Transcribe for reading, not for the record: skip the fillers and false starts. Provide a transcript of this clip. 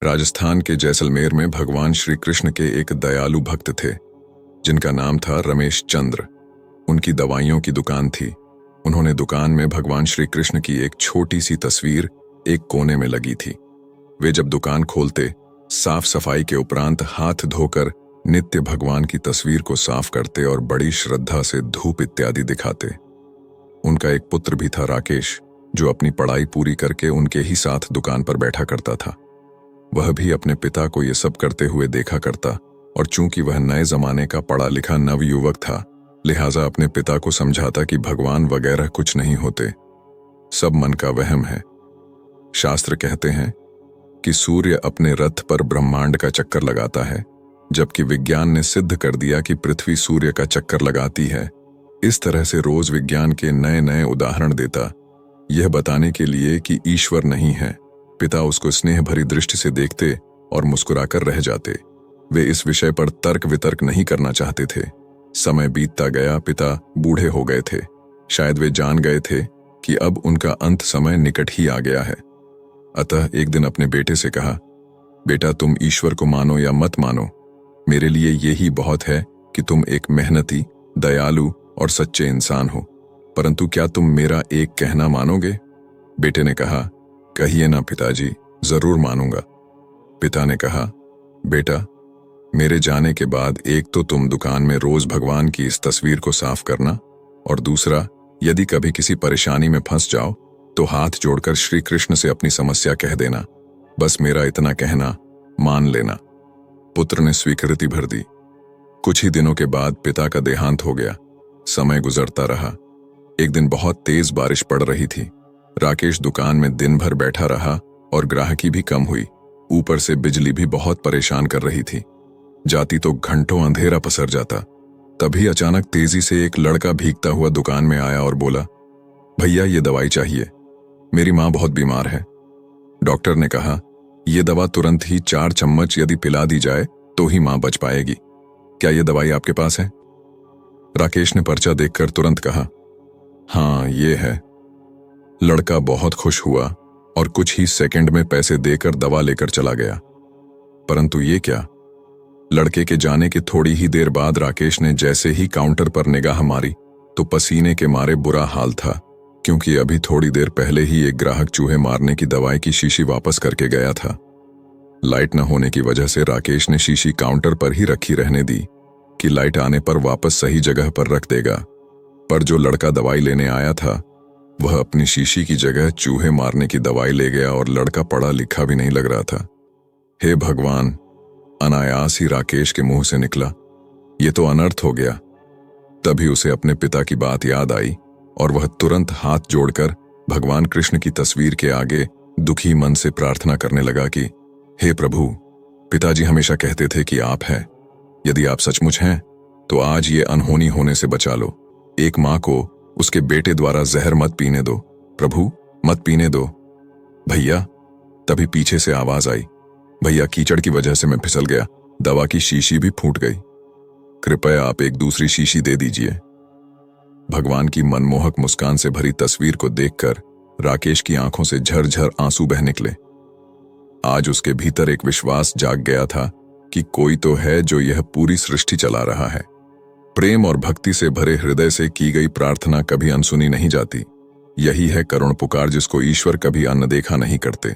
राजस्थान के जैसलमेर में भगवान श्री कृष्ण के एक दयालु भक्त थे जिनका नाम था रमेश चंद्र। उनकी दवाइयों की दुकान थी। उन्होंने दुकान में भगवान श्री कृष्ण की एक छोटी सी तस्वीर एक कोने में लगी थी। वे जब दुकान खोलते साफ सफाई के उपरांत हाथ धोकर नित्य भगवान की तस्वीर को साफ करते और बड़ी श्रद्धा से धूप इत्यादि दिखाते। उनका एक पुत्र भी था राकेश, जो अपनी पढ़ाई पूरी करके उनके ही साथ दुकान पर बैठा करता था। वह भी अपने पिता को ये सब करते हुए देखा करता और चूंकि वह नए जमाने का पढ़ा लिखा नवयुवक था, लिहाजा अपने पिता को समझाता कि भगवान वगैरह कुछ नहीं होते, सब मन का वहम है। शास्त्र कहते हैं कि सूर्य अपने रथ पर ब्रह्मांड का चक्कर लगाता है, जबकि विज्ञान ने सिद्ध कर दिया कि पृथ्वी सूर्य का चक्कर लगाती है। इस तरह से रोज विज्ञान के नए नए उदाहरण देता, यह बताने के लिए कि ईश्वर नहीं है। पिता उसको स्नेह भरी दृष्टि से देखते और मुस्कुराकर रह जाते। वे इस विषय पर तर्क वितर्क नहीं करना चाहते थे। समय बीतता गया, पिता बूढ़े हो गए थे। शायद वे जान गए थे कि अब उनका अंत समय निकट ही आ गया है। अतः एक दिन अपने बेटे से कहा, बेटा तुम ईश्वर को मानो या मत मानो, मेरे लिए यही बहुत है कि तुम एक मेहनती, दयालु और सच्चे इंसान हो, परंतु क्या तुम मेरा एक कहना मानोगे? बेटे ने कहा, कहिए ना पिताजी, जरूर मानूंगा। पिता ने कहा, बेटा मेरे जाने के बाद एक तो तुम दुकान में रोज भगवान की इस तस्वीर को साफ करना, और दूसरा, यदि कभी किसी परेशानी में फंस जाओ तो हाथ जोड़कर श्री कृष्ण से अपनी समस्या कह देना। बस मेरा इतना कहना मान लेना। पुत्र ने स्वीकृति भर दी। कुछ ही दिनों के बाद पिता का देहांत हो गया। समय गुजरता रहा। एक दिन बहुत तेज बारिश पड़ रही थी। राकेश दुकान में दिन भर बैठा रहा और ग्राहकी भी कम हुई। ऊपर से बिजली भी बहुत परेशान कर रही थी। जाती तो घंटों अंधेरा पसर जाता। तभी अचानक तेजी से एक लड़का भीगता हुआ दुकान में आया और बोला, भैया ये दवाई चाहिए, मेरी माँ बहुत बीमार है। डॉक्टर ने कहा, ये दवा तुरंत ही 4 चम्मच यदि पिला दी जाए तो ही माँ बच पाएगी। क्या ये दवाई आपके पास है? राकेश ने पर्चा देखकर तुरंत कहा, हाँ ये है। लड़का बहुत खुश हुआ और कुछ ही सेकंड में पैसे देकर दवा लेकर चला गया। परंतु ये क्या? लड़के के जाने के थोड़ी ही देर बाद राकेश ने जैसे ही काउंटर पर निगाह मारी तो पसीने के मारे बुरा हाल था, क्योंकि अभी थोड़ी देर पहले ही एक ग्राहक चूहे मारने की दवाई की शीशी वापस करके गया था। लाइट न होने की वजह से राकेश ने शीशी काउंटर पर ही रखी रहने दी कि लाइट आने पर वापस सही जगह पर रख देगा। पर जो लड़का दवाई लेने आया था वह अपनी शीशी की जगह चूहे मारने की दवाई ले गया और लड़का पढ़ा लिखा भी नहीं लग रहा था। हे भगवान, अनायास ही राकेश के मुंह से निकला, ये तो अनर्थ हो गया। तभी उसे अपने पिता की बात याद आई और वह तुरंत हाथ जोड़कर भगवान कृष्ण की तस्वीर के आगे दुखी मन से प्रार्थना करने लगा कि हे प्रभु, पिताजी हमेशा कहते थे कि आप हैं। यदि आप सचमुच हैं तो आज ये अनहोनी होने से बचा लो। एक माँ को उसके बेटे द्वारा जहर मत पीने दो, प्रभु मत पीने दो। भैया, तभी पीछे से आवाज आई, भैया कीचड़ की वजह से मैं फिसल गया, दवा की शीशी भी फूट गई, कृपया आप एक दूसरी शीशी दे दीजिए। भगवान की मनमोहक मुस्कान से भरी तस्वीर को देखकर राकेश की आंखों से झरझर आंसू बह निकले। आज उसके भीतर एक विश्वास जाग गया था कि कोई तो है जो यह पूरी सृष्टि चला रहा है। प्रेम और भक्ति से भरे हृदय से की गई प्रार्थना कभी अनसुनी नहीं जाती। यही है करुण पुकार जिसको ईश्वर कभी अनदेखा नहीं करते।